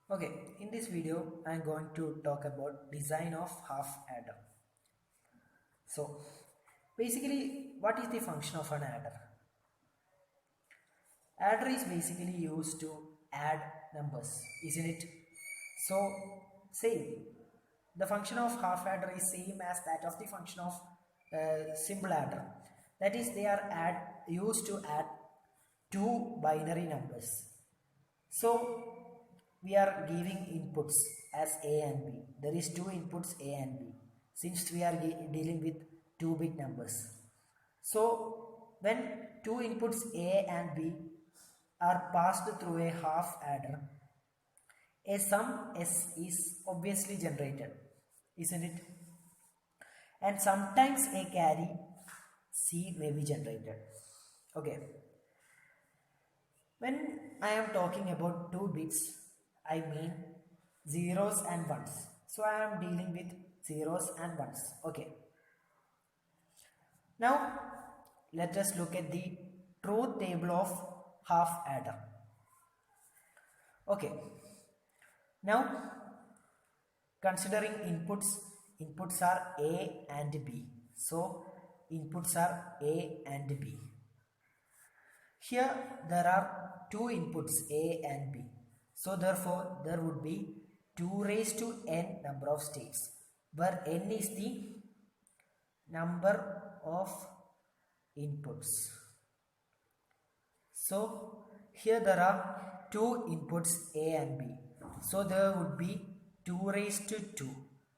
Okay, in this video I am going to talk about design of half adder. So basically what is the function of an adder? Adder is basically used to add numbers, isn't it? So same, the function of half adder is same as that of the function of simple adder. That is, they are used to add two binary numbers. So we are giving inputs as A and B. There is two inputs A and B since we are dealing with 2-bit numbers. So when two inputs A and B are passed through a half adder, a sum S is obviously generated, isn't it? And sometimes a carry C may be generated. Okay. When I am talking about 2 bits, I mean zeros and ones. So I am dealing with zeros and ones. Okay. Now let us look at the truth table of half adder. Okay. Now considering inputs are A and B. So inputs are A and B. Here there are two inputs A and B. So therefore there would be 2 raised to n number of states, where n is the number of inputs. So here there are two inputs A and B. So there would be 2 raised to 2,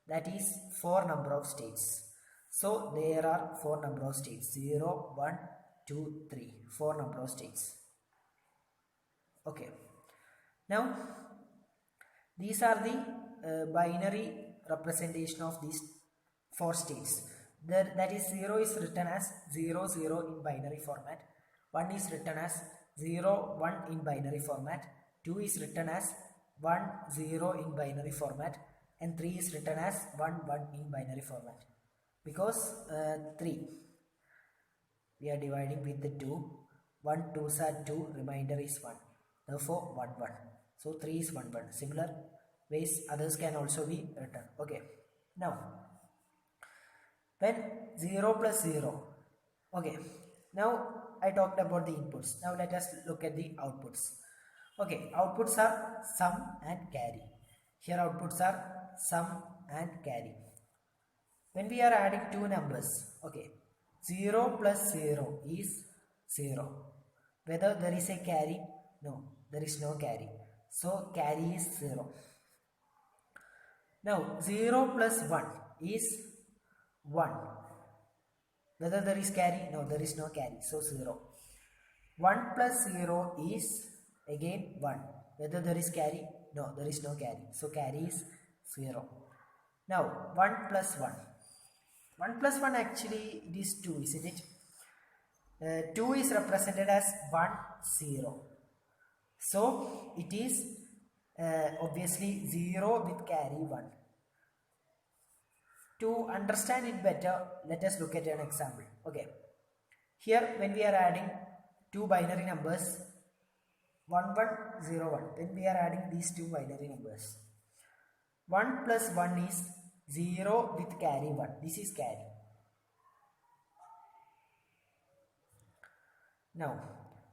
that is 4 number of states. So there are 4 number of states, 0, 1, 2, 3, 4 number of states. Okay. Now these are the binary representation of these 4 states. That is, 0 is written as 0 0 in binary format, 1 is written as 0 1 in binary format, 2 is written as 1 0 in binary format, and 3 is written as 1 1 in binary format. Because 3 we are dividing with the 2, 1 2s are 2, remainder is 1, therefore 1 1. So 3 is 1 1. Similar ways others can also be written. Okay. Now when 0 plus 0. Okay. Now I talked about the inputs. Now let us look at the outputs. Okay. Outputs are sum and carry. Here outputs are sum and carry. When we are adding two numbers, okay, 0 plus 0 is 0. Whether there is a carry? No, there is no carry. So carry is 0. Now 0 plus 1 is 1. Whether there is carry? No, there is no carry. So 0. 1 plus 0 is again 1. Whether there is carry? No, there is no carry. So carry is 0. Now 1 plus 1. 1 plus 1 actually it is 2, isn't it? 2 is represented as 1 0. So it is obviously 0 with carry 1. To understand it better, let us look at an example. Okay. Here when we are adding two binary numbers 1 1 0 1, when we are adding these two binary numbers, 1 plus 1 is 0 with carry 1. This is carry. Now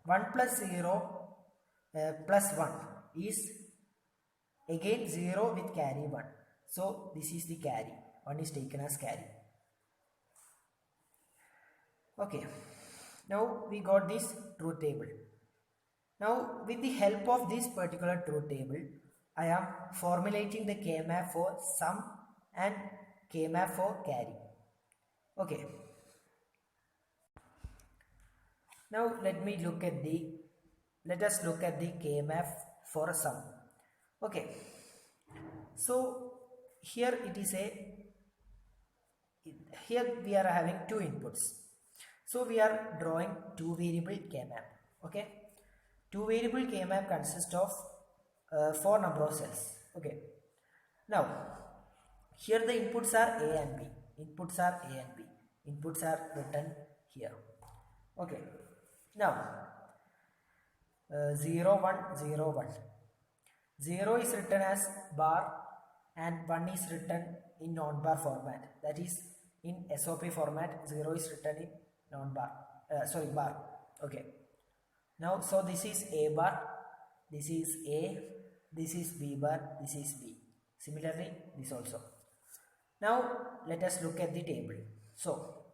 1 plus 0 plus 1 is again 0 with carry 1. So this is the carry. 1 is taken as carry. Okay. Now we got this truth table. Now with the help of this particular truth table, I am formulating the K-map for sum and K-map for carry. Okay. Now let us look at the K-map for sum. Okay. So here we are having two inputs. So we are drawing two variable K-map. Okay. Two variable K-map consists of 4 number of cells. Okay. Now here the inputs are A and B. Inputs are A and B. Inputs are written here. Okay. Now 0 1 0 1. 0 is written as bar and 1 is written in non-bar format. That is, in SOP format, 0 is written in non-bar, bar. Okay. Now, so this is A bar, this is A, this is B bar, this is B. Similarly, this also. Now, let us look at the table. So,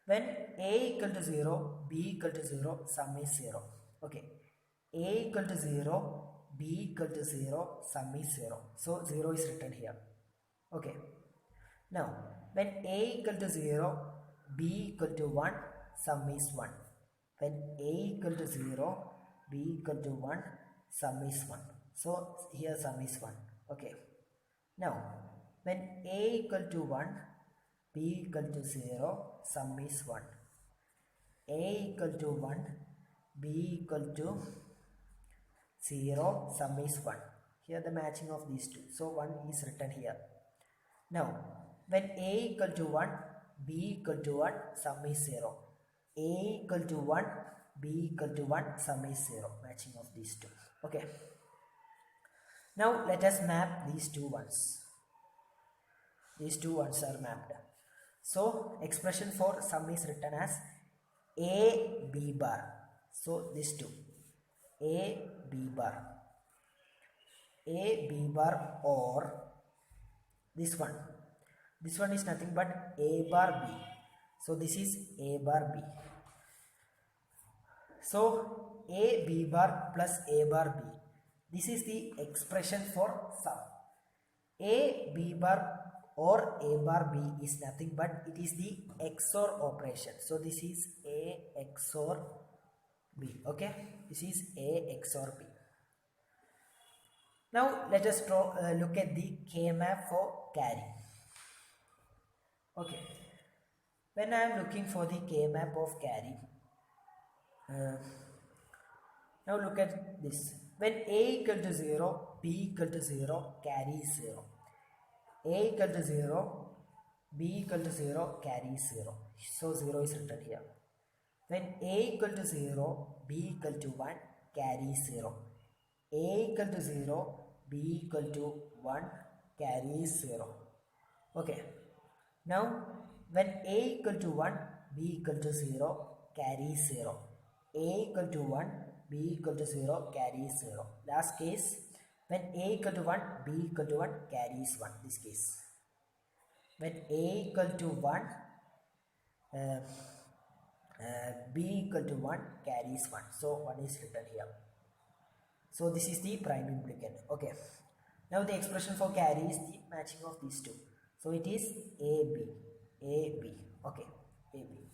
when A equal to 0, B equal to 0, sum is 0. Okay. A equal to 0, B equal to 0, sum is 0. So 0 is written here. Okay. Now, when A equal to 0, B equal to 1, sum is 1. When A equal to 0, B equal to 1, sum is 1. So here sum is 1. Okay. Now, when A equal to 1, B equal to 0, sum is 1. A equal to 1, B equal to 0, sum is 1. Here the matching of these two. So 1 is written here. Now, when A equal to 1, B equal to 1, sum is 0. A equal to 1, B equal to 1, sum is 0. Matching of these two. Okay. Now let us map these two ones. These two ones are mapped. So expression for sum is written as A B bar. So these two. A B bar. A B bar or this one. This one is nothing but A bar B. So this is A bar B. So A B bar plus A bar B. This is the expression for sum. A B bar or A bar B is nothing but it is the XOR operation. So this is A XOR B. Okay, this is A XOR B. Now let us look at the K-map for carry. Okay, when I am looking for the K-map of carry, now look at this. When A equal to 0, B equal to 0, carry is 0. A equal to 0, B equal to 0, carry is 0. So 0 is written here. When A equal to 0, B equal to 1, carry is 0. A equal to 0, B equal to 1, carry is 0. Okay. Now, when A equal to 1, B equal to 0, carry is 0. A equal to 1, B equal to 0, carry is 0. Last case, when A equal to 1, B equal to 1, carry is 1. This case. When A equal to 1, B equal to 1, carry is 1. So 1 is written here. So this is the prime implicant. Okay. Now the expression for carry is the matching of these two. So it is AB. AB. Okay. AB.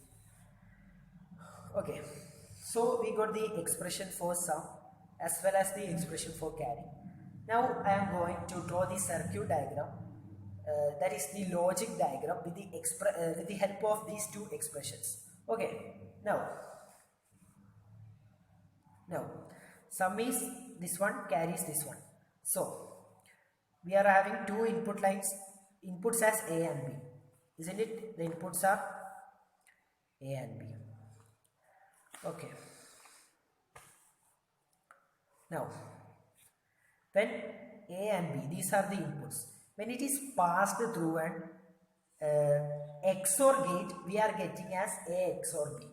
Okay. So we got the expression for sum as well as the expression for carry. Now I am going to draw the circuit diagram. That is the logic diagram with the help of these two expressions. Okay. Now sum is this one, carry is this one. So we are having two inputs as A and B, isn't it? The inputs are A and B. Okay. Now, when A and B, these are the inputs. When it is passed through an XOR gate, we are getting as A XOR B.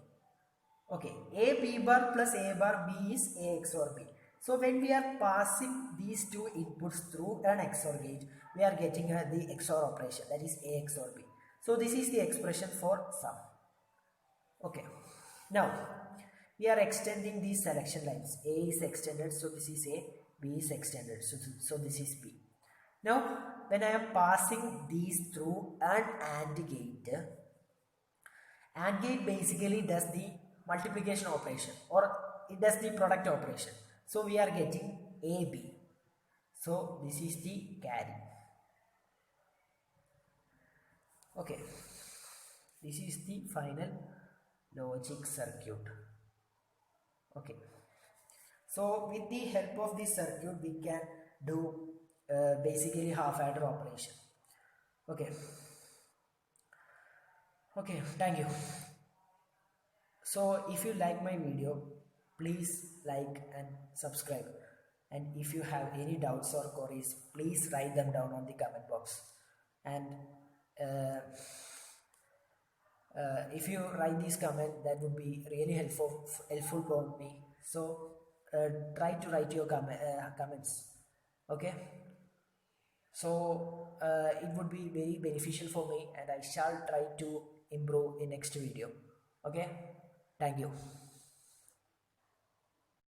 Okay, A B bar plus A bar B is A XOR B. So when we are passing these two inputs through an XOR gate, we are getting the XOR operation, that is A XOR B. So this is the expression for sum. Okay. Now we are extending these selection lines. A is extended, so this is A. B is extended, so this is B. Now when I am passing these through an AND gate basically does the multiplication operation or it does the product operation. So we are getting AB. So this is the carry. Okay. This is the final logic circuit. Okay. So with the help of this circuit we can do basically half adder operation. Okay. Okay, thank you. So if you like my video, please like and subscribe. And if you have any doubts or queries, please write them down on the comment box. And uh, if you write this comment, that would be really helpful for me. So try to write your comments. Okay, so it would be very beneficial for me, and I shall try to improve in next video. Okay, thank you.